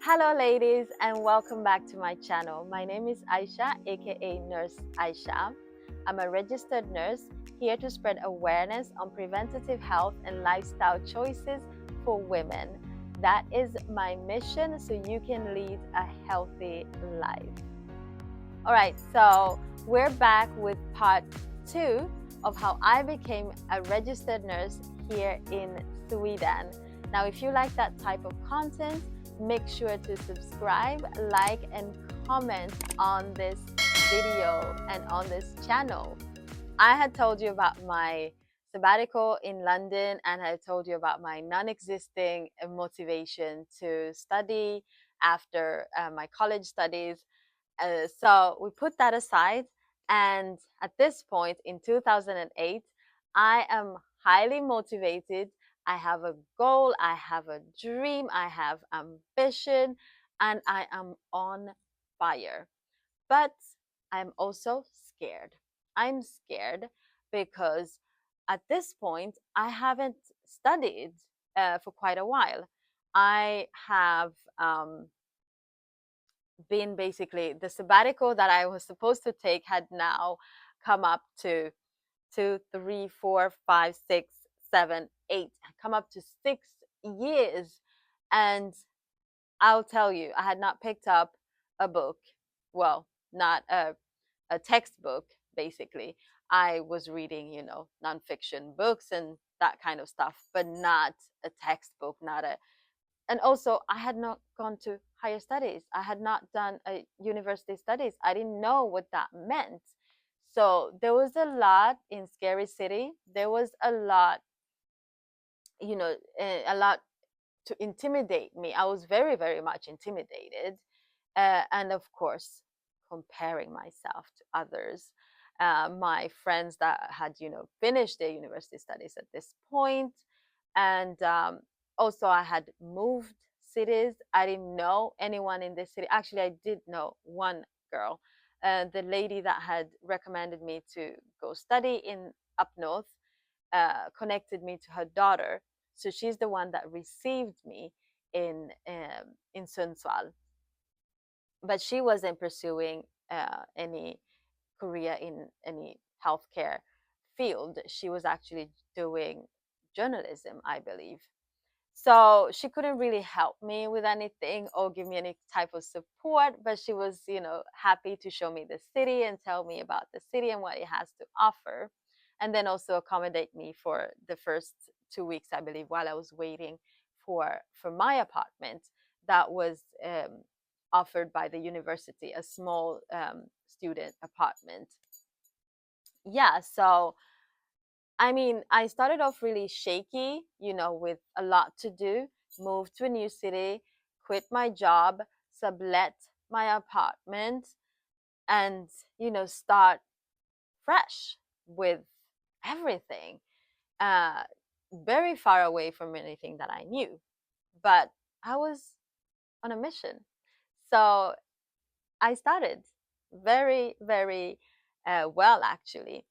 Hello ladies and welcome back to my channel. My name is Aisha, aka Nurse Aisha. I'm a registered nurse here to spread awareness on preventative health and lifestyle choices for women. That is my mission so you can lead a healthy life. All right, so we're back with part 2 of how I became a registered nurse here in Sweden. Now, if you like that type of content, make sure to subscribe, like, and comment on this video and on this channel. I had told you about my sabbatical in London, and I told you about my non-existing motivation to study after my college studies. So we put that aside, and at this point in 2008, I am highly motivated. I have a goal, I have a dream, I have ambition, and I am on fire. But I'm also scared. I'm scared because at this point, I haven't studied for quite a while. I have been basically the sabbatical that I was supposed to take had now come up to 2, 3, 4, 5, 6, 7, 8, come up to 6 years. And I'll tell you, I had not picked up a book. Well, not a textbook, basically. I was reading, nonfiction books and that kind of stuff, but not a textbook, not a and also I had not gone to higher studies. I had not done a university studies. I didn't know what that meant. So there was a lot in Scary City. There was a lot, a lot to intimidate me. I was very, very much intimidated. And of course, comparing myself to others. My friends that had, finished their university studies at this point, and also I had moved cities. I didn't know anyone in this city. Actually, I did know one girl, the lady that had recommended me to go study in up north, connected me to her daughter. So she's the one that received me in Sundsvall, but she wasn't pursuing any career in any healthcare field. She was actually doing journalism, I believe. So she couldn't really help me with anything or give me any type of support, but she was, happy to show me the city and tell me about the city and what it has to offer. And then also accommodate me for the first 2 weeks, I believe, while I was waiting for my apartment that was offered by the university, a small student apartment. Yeah, so I mean, I started off really shaky, with a lot to do, moved to a new city, quit my job, sublet my apartment, and, start fresh with everything. Uh, Very far away from anything that I knew, but I was on a mission. So I started very, very well, actually.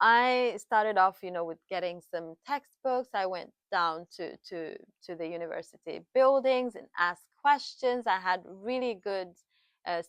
I started off, with getting some textbooks. I went down to the university buildings and asked questions. I had really good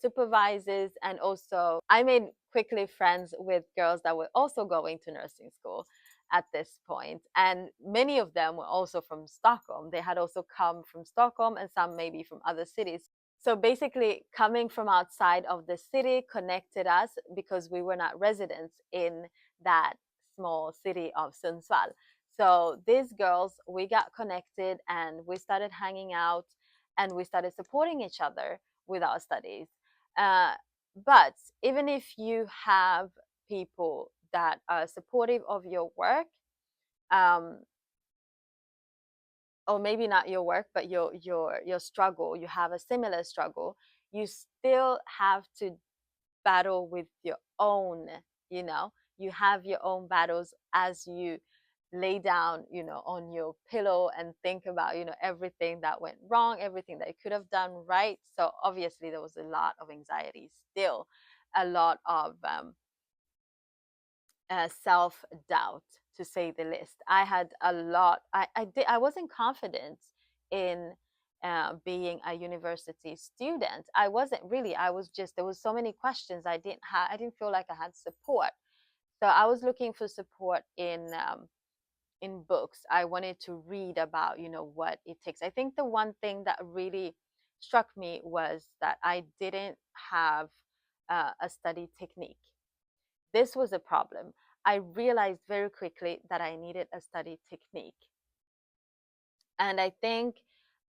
supervisors, and also I made quickly friends with girls that were also going to nursing school at this point, and many of them were also from Stockholm. They had also come from Stockholm, and some maybe from other cities. So basically, coming from outside of the city connected us because we were not residents in that small city of Sundsvall. So these girls, we got connected and we started hanging out and we started supporting each other with our studies. Uh, but even if you have people that are supportive of your work, um, or maybe not your work, but your struggle, you have a similar struggle, you still have to battle with your own, you have your own battles as you lay down, on your pillow and think about, everything that went wrong, everything that you could have done right. So obviously there was a lot of anxiety still, a lot of self-doubt, to say the least. I had a lot. I wasn't confident in being a university student. I wasn't really. I was just, there was so many questions. I didn't feel like I had support. So I was looking for support in books. I wanted to read about, what it takes. I think the one thing that really struck me was that I didn't have a study technique. This was a problem. I realized very quickly that I needed a study technique. And I think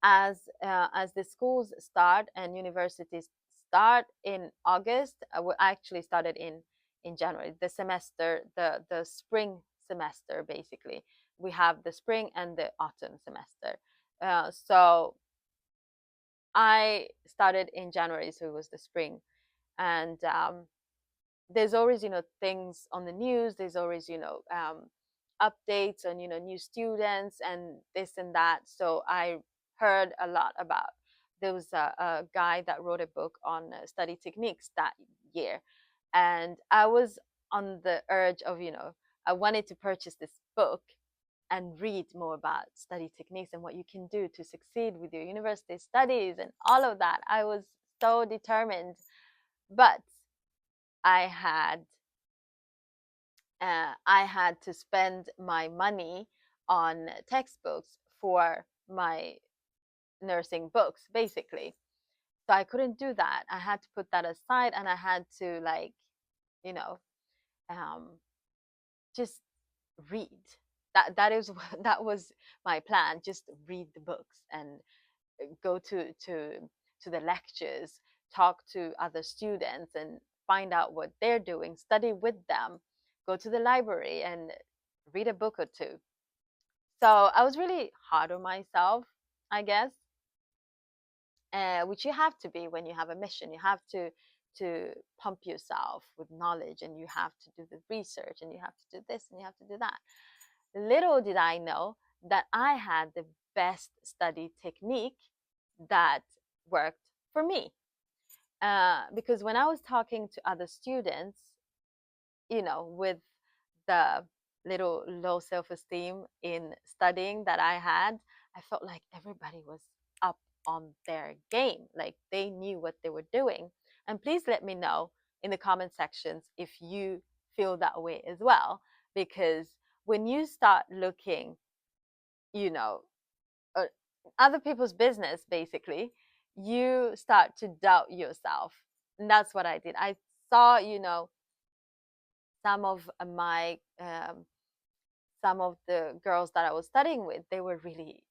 as the schools start and universities start in August, I actually started in January. The semester, the spring semester, basically, we have the spring and the autumn semester. So I started in January, so it was the spring, and there's always, things on the news. There's always, updates on, new students and this and that. So I heard a lot about, there was a guy that wrote a book on study techniques that year. And I was on the urge of, I wanted to purchase this book and read more about study techniques and what you can do to succeed with your university studies and all of that. I was so determined. But I had I had to spend my money on textbooks for my nursing books, basically. So I couldn't do that. I had to put that aside, and I had to, like, you know, um, just read. That is that was my plan. Just read the books and go to the lectures, talk to other students, and find out what they're doing. Study with them. Go to the library and read a book or two. So I was really hard on myself, I guess, which you have to be when you have a mission. You have to pump yourself with knowledge, and you have to do the research, and you have to do this, and you have to do that. Little did I know that I had the best study technique that worked for me. Because when I was talking to other students, with the little low self-esteem in studying that I had, I felt like everybody was up on their game, like they knew what they were doing. And please let me know in the comment sections if you feel that way as well, because when you start looking, you know uh, other people's business, basically, you start to doubt yourself. And that's what I did. I saw, some of my some of the girls that I was studying with, they were really,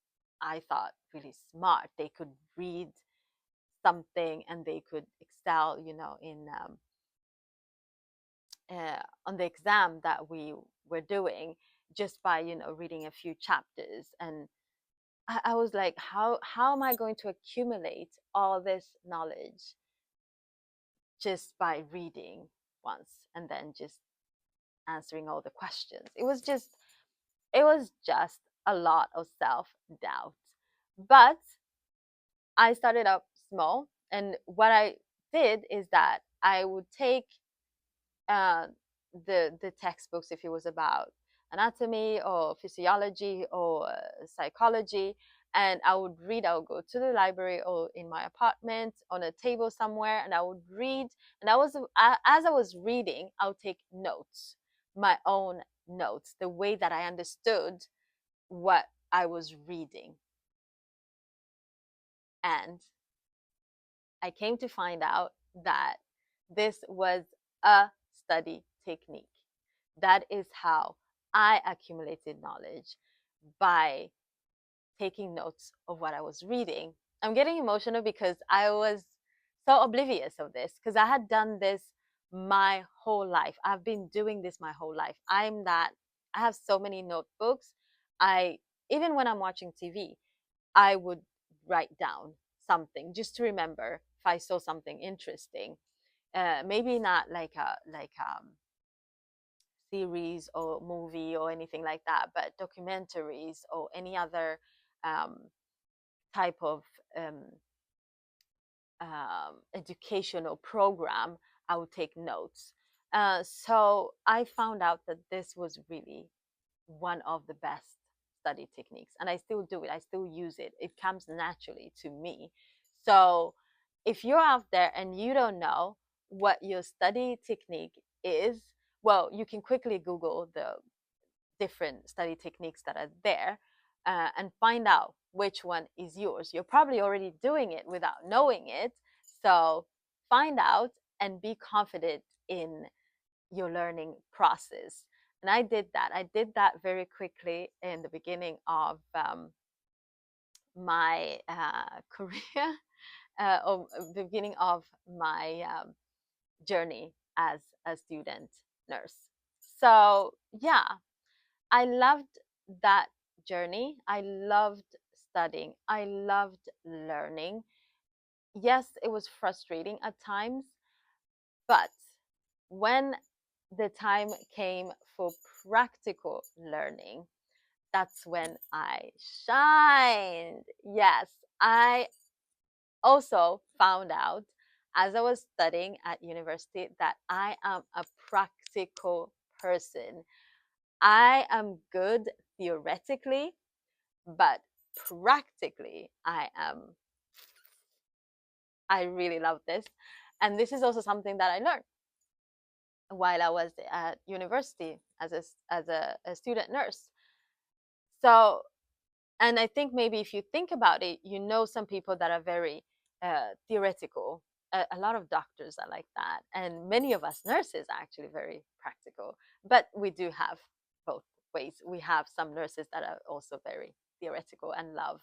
I thought, really smart. They could read something and they could excel, in on the exam that we were doing, just by, reading a few chapters. And I was like, how am I going to accumulate all this knowledge just by reading once and then just answering all the questions? It was just a lot of self doubt. But I started up small, and what I did is that I would take uh, the textbooks, if it was about anatomy or physiology or psychology, and I would read. I would go to the library or in my apartment on a table somewhere, and I would read. And as I was reading, I would take notes, my own notes, the way that I understood what I was reading. And I came to find out that this was a study technique. That is how I accumulated knowledge, by taking notes of what I was reading. I'm getting emotional because I was so oblivious of this, because I had done this my whole life. I've been doing this my whole life. I have so many notebooks. I Even when I'm watching TV, I would write down something just to remember if I saw something interesting. Maybe not like a series or movie or anything like that, but documentaries or any other um, type of um, educational program. I would take notes. So I found out that this was really one of the best study techniques, and I still do it. I still use it. It comes naturally to me. So if you're out there and you don't know what your study technique is, well, you can quickly Google the different study techniques that are there, and find out which one is yours. You're probably already doing it without knowing it. So find out and be confident in your learning process. And I did that. I did that very quickly in the beginning of my career, or the beginning of my journey as a student nurse. So, yeah, I loved that journey. I loved studying. I loved learning. Yes, it was frustrating at times, but when the time came for practical learning, that's when I shined. Yes, I also found out as I was studying at university that I am a practical person. I am good theoretically, but practically, I really love this. And this is also something that I learned while I was at university as a student nurse. So, and I think maybe if you think about it, you know, some people that are very theoretical. A lot of doctors are like that, and many of us nurses are actually very practical. But we do have both ways. We have some nurses that are also very theoretical and love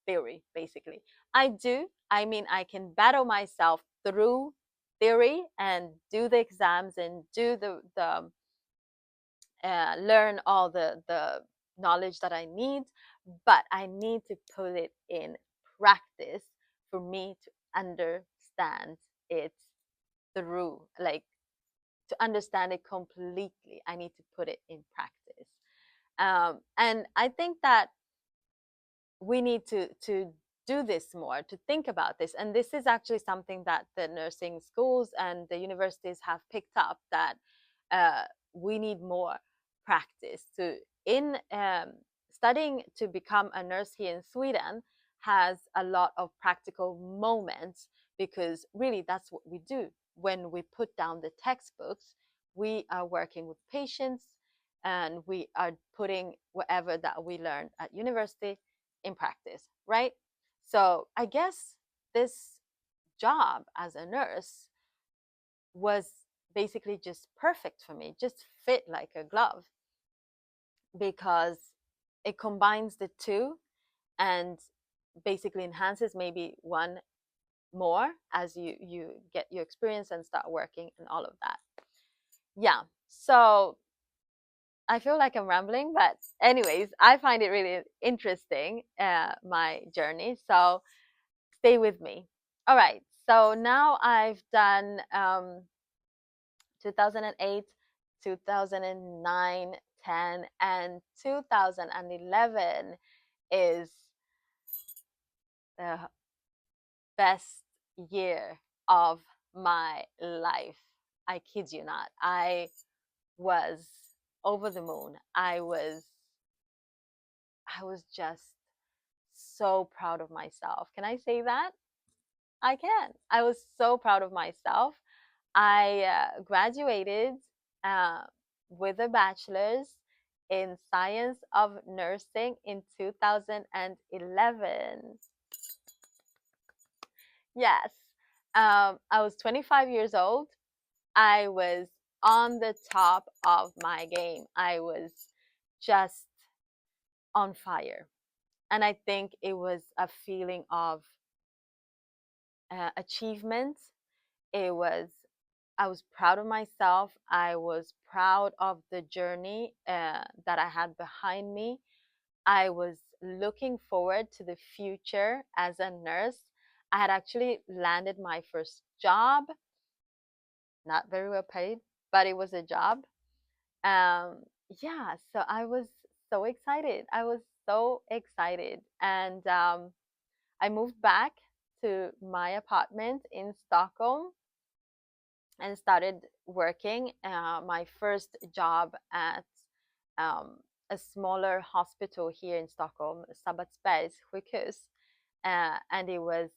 theory, basically. I do. I mean, I can battle myself through theory and do the exams and do the learn all the knowledge that I need, but I need to put it in practice for me to understand it through, like to understand it completely. I need to put it in practice. And I think that we need to do this more, to think about this. And this is actually something that the nursing schools and the universities have picked up, that uh, we need more practice to in studying to become a nurse here in Sweden has a lot of practical moments, because really that's what we do when we put down the textbooks. We are working with patients, and we are putting whatever that we learned at university in practice, right? So I guess this job as a nurse was basically just perfect for me, just fit like a glove, because it combines the two and basically enhances maybe one more as you get your experience and start working and all of that. Yeah. So I feel like I'm rambling, but anyways, I find it really interesting, my journey. So stay with me. All right. So now I've done 2008, 2009, 10, and 2011 is the best year of my life. I kid you not. I was over the moon. I was just so proud of myself. Can I say that? I can. I was so proud of myself. I graduated uh, with a bachelor's in science of nursing in 2011. Yes. I was 25 years old. I was on the top of my game. I was just on fire. And I think it was a feeling of achievement. It was, I was proud of myself. I was proud of the journey that I had behind me. I was looking forward to the future as a nurse. I had actually landed my first job, not very well paid, but it was a job. Um, yeah, so I was so excited. I was so excited. And I moved back to my apartment in Stockholm and started working my first job at a smaller hospital here in Stockholm, Sabbatsbergs sjukhus, and it was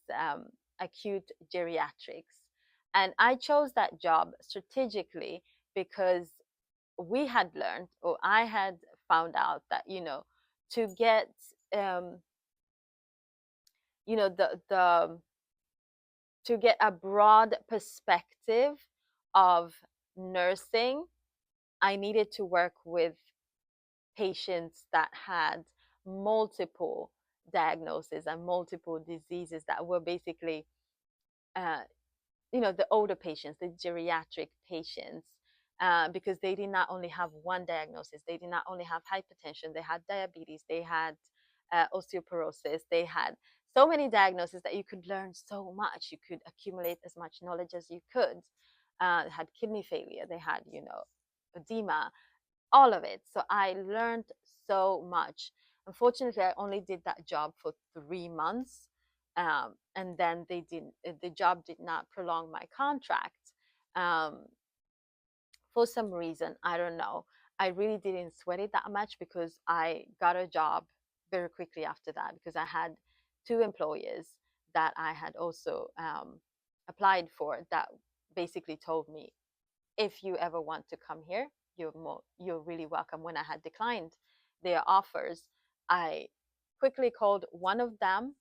acute geriatrics. And I chose that job strategically because we had learned, or I had found out that, to get, um, the to get a broad perspective of nursing, I needed to work with patients that had multiple diagnoses and multiple diseases that were basically, uh, the older patients, the geriatric patients, because they did not only have one diagnosis, they did not only have hypertension, they had diabetes, they had osteoporosis, they had so many diagnoses that you could learn so much. You could accumulate as much knowledge as you could. They had kidney failure, they had, edema, all of it. So I learned so much. Unfortunately, I only did that job for 3 months, and then the job did not prolong my contract. Um, for some reason, I don't know. I really didn't sweat it that much because I got a job very quickly after that, because I had two employers that I had also applied for, that basically told me, if you ever want to come here, you're really welcome. When I had declined their offers, I quickly called one of them,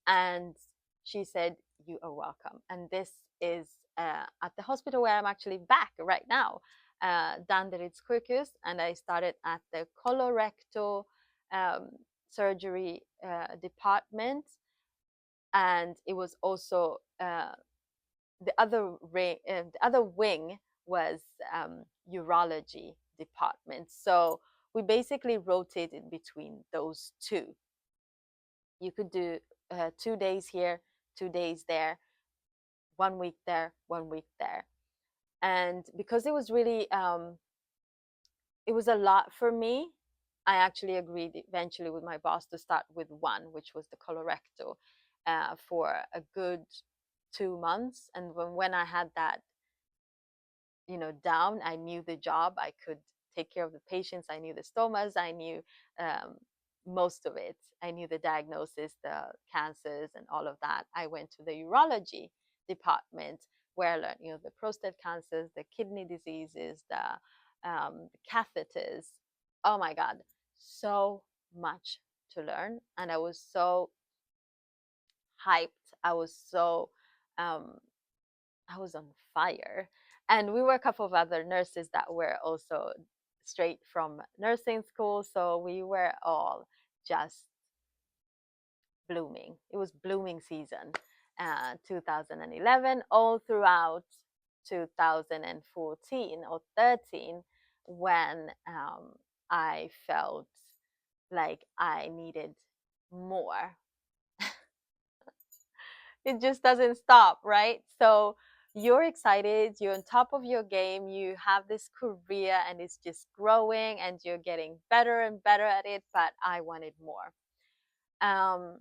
and she said, "You are welcome." And this is at the hospital where I'm actually back right now, Danderyds sjukhus, and I started at the colorectal um, surgery department, and it was also the other wing was urology department. So we basically rotated between those two. You could do 2 days here, 2 days there, 1 week there, 1 week there. And because it was really, it was a lot for me, I actually agreed eventually with my boss to start with one, which was the colorectal, for a good 2 months. And when I had that, down, I knew the job. I could take care of the patients. I knew the stomas. I knew um, most of it. I knew the diagnosis, the cancers, and all of that. I went to the urology department where I learned, the prostate cancers, the kidney diseases, the catheters. Oh my God, so much to learn. And I was so hyped. I was so um, I was on fire. And we were a couple of other nurses that were also straight from nursing school. So we were all just blooming. It was blooming season, 2011, all throughout 2014 or 13, when I felt like I needed more. It just doesn't stop, right? So you're excited, you're on top of your game, you have this career and it's just growing and you're getting better and better at it, but I wanted more. Um,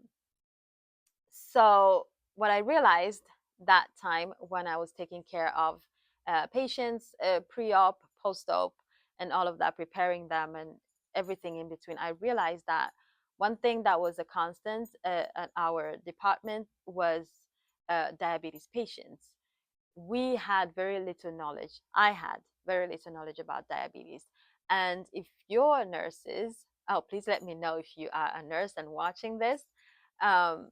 so what I realized that time when I was taking care of patients, pre-op, post-op, and all of that, preparing them and everything in between, I realized that one thing that was a constant at our department was diabetes patients. We had very little knowledge. I had very little knowledge about diabetes. And if you're nurses, oh, please let me know if you are a nurse and watching this. Um,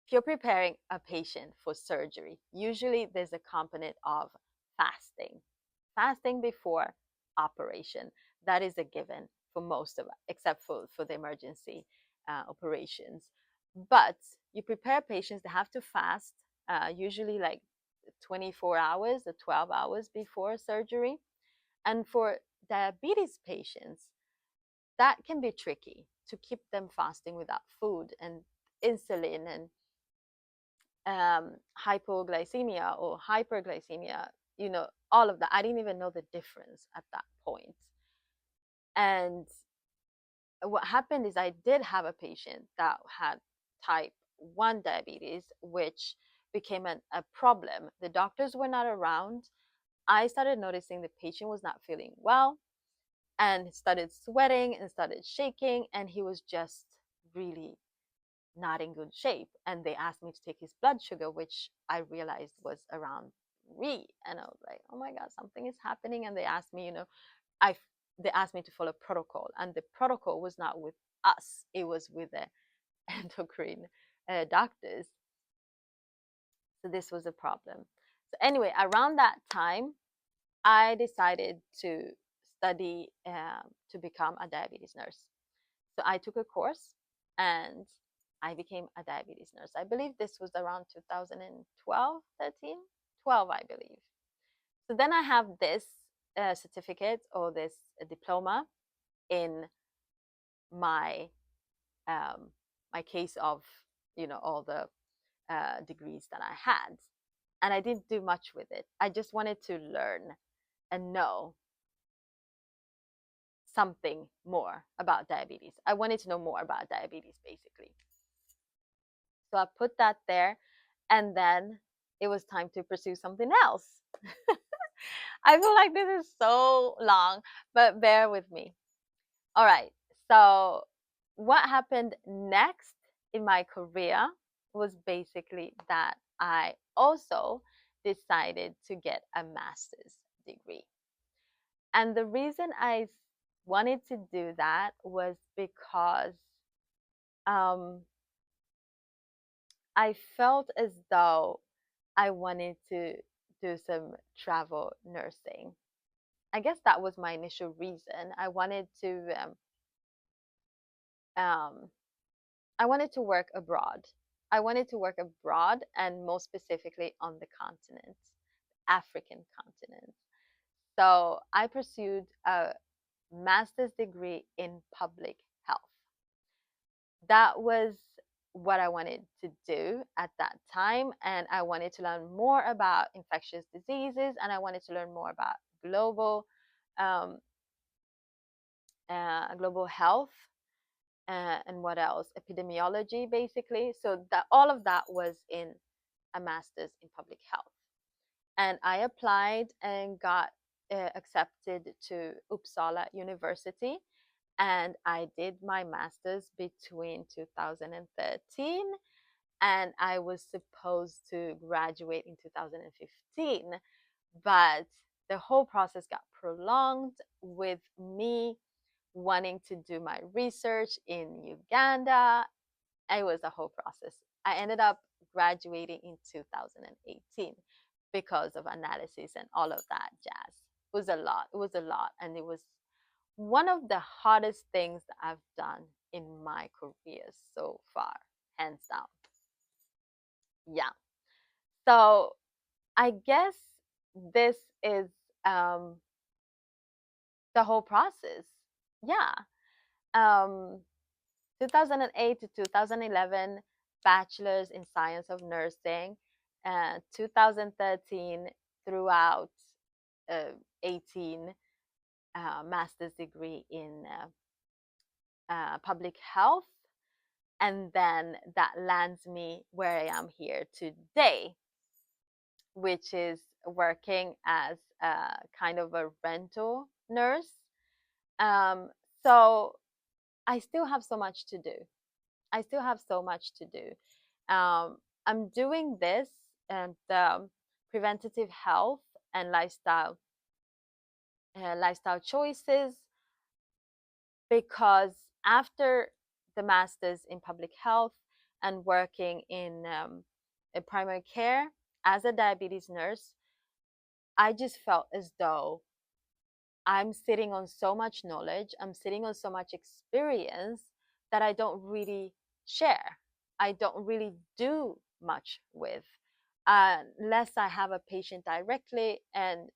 if you're preparing a patient for surgery, usually there's a component of fasting. Fasting before operation. That is a given for most of us, except for the emergency operations. But you prepare patients, they have to fast, usually like 24 hours or 12 hours before surgery. And for diabetes patients, that can be tricky to keep them fasting without food and insulin and hypoglycemia or hyperglycemia, all of that. I didn't even know the difference at that point. And what happened is I did have a patient that had type 1 diabetes, which became a problem. The doctors were not around. I started noticing the patient was not feeling well. and started sweating and started shaking, and he was just really not in good shape. And they asked me to take his blood sugar, which I realized was around 3. And I was like, oh my God, something is happening. And they asked me, I they asked me to follow protocol, and the protocol was not with us; it was with the endocrine doctors. So this was a problem. So anyway, around that time, I decided to study to become a diabetes nurse. So I took a course and I became a diabetes nurse. I believe this was around 2012, 13, 12, I believe. So then I have this certificate or this diploma in my my case of all the degrees that I had, and I didn't do much with it. I just wanted to learn and know something more about diabetes. I wanted to know more about diabetes, basically. So I put that there, and then it was time to pursue something else. I feel like this is so long, but bear with me. All right. So, what happened next in my career was basically that I also decided to get a master's degree. And the reason I wanted to do that was because um, I felt as though I wanted to do some travel nursing. I guess that was my initial reason. Um, I wanted to work abroad. I wanted to work abroad, and more specifically on the continent, African continent. So I pursued a master's degree in public health. That was what I wanted to do at that time. And I wanted to learn more about infectious diseases, and I wanted to learn more about global um, global health, and what else? Epidemiology, basically. So that all of that was in a master's in public health. And I applied and got accepted to Uppsala University. And I did my master's between 2013, and I was supposed to graduate in 2015. But the whole process got prolonged with me wanting to do my research in Uganda. It was a whole process. I ended up graduating in 2018 because of analysis and all of that jazz. It was a lot. It was a lot. And it was one of the hardest things that I've done in my career so far, hands down. Yeah. So I guess this is um, the whole process. Yeah. Um, 2008 to 2011, bachelor's in science of nursing, 2013 throughout 18, master's degree in public health, and then that lands me where I am here today, which is working as a kind of a rental nurse. So I still have so much to do. I still have so much to do. I'm doing this and preventative health and lifestyle choices, because after the master's in public health and working in a primary care as a diabetes nurse, I just felt as though I'm sitting on so much knowledge, I'm sitting on so much experience that I don't really share. I don't really do much with, unless I have a patient directly, and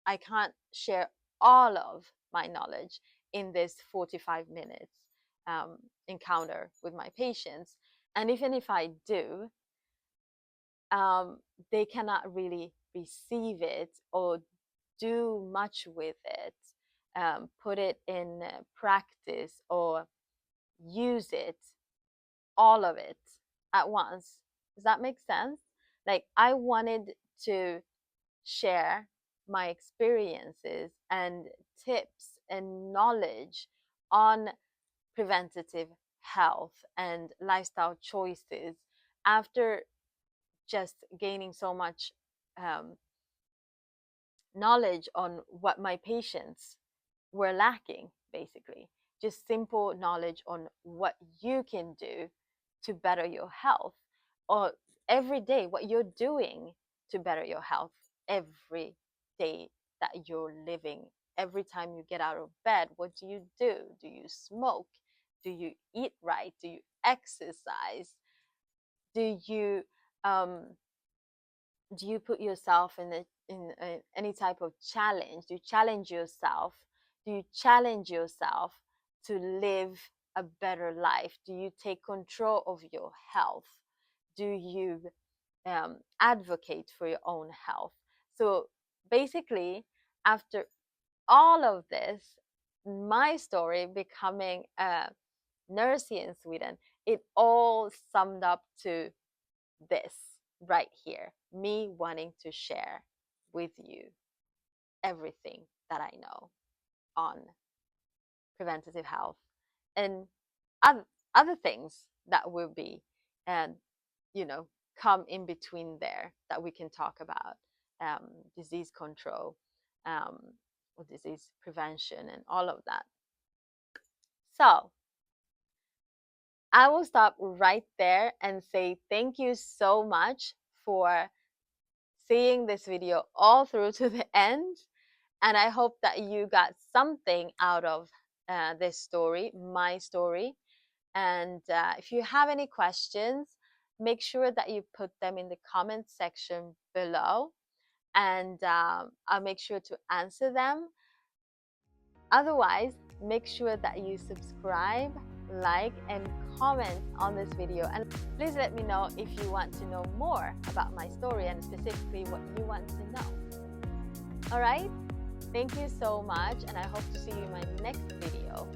I can't share all of my knowledge in this 45 minutes encounter with my patients. And even if I do, they cannot really receive it or do much with it, put it in practice or use it, all of it at once. Does that make sense? Like, I wanted to share my experiences and tips and knowledge on preventative health and lifestyle choices after just gaining so much knowledge on what my patients were lacking, basically. Just simple knowledge on what you can do to better your health, or every day, what you're doing to better your health every day that you're living. Every time you get out of bed, what do you do? Do you smoke? Do you eat right? Do you exercise? Do you um, do you put yourself in any type of challenge? Do you challenge yourself? Do you challenge yourself to live a better life? Do you take control of your health? Do you advocate for your own health? So basically, after all of this, my story becoming a nurse here in Sweden, it all summed up to this right here, me wanting to share with you everything that I know on preventative health and other things that will be, and you know, come in between there that we can talk about, disease control, um, or disease prevention and all of that. So I will stop right there and say thank you so much for seeing this video all through to the end. And I hope that you got something out of this story, my story. And if you have any questions, make sure that you put them in the comment section below, and I'll make sure to answer them. Otherwise, make sure that you subscribe, like, and comment on this video. And please let me know if you want to know more about my story and specifically what you want to know. All right? Thank you so much, and I hope to see you in my next video.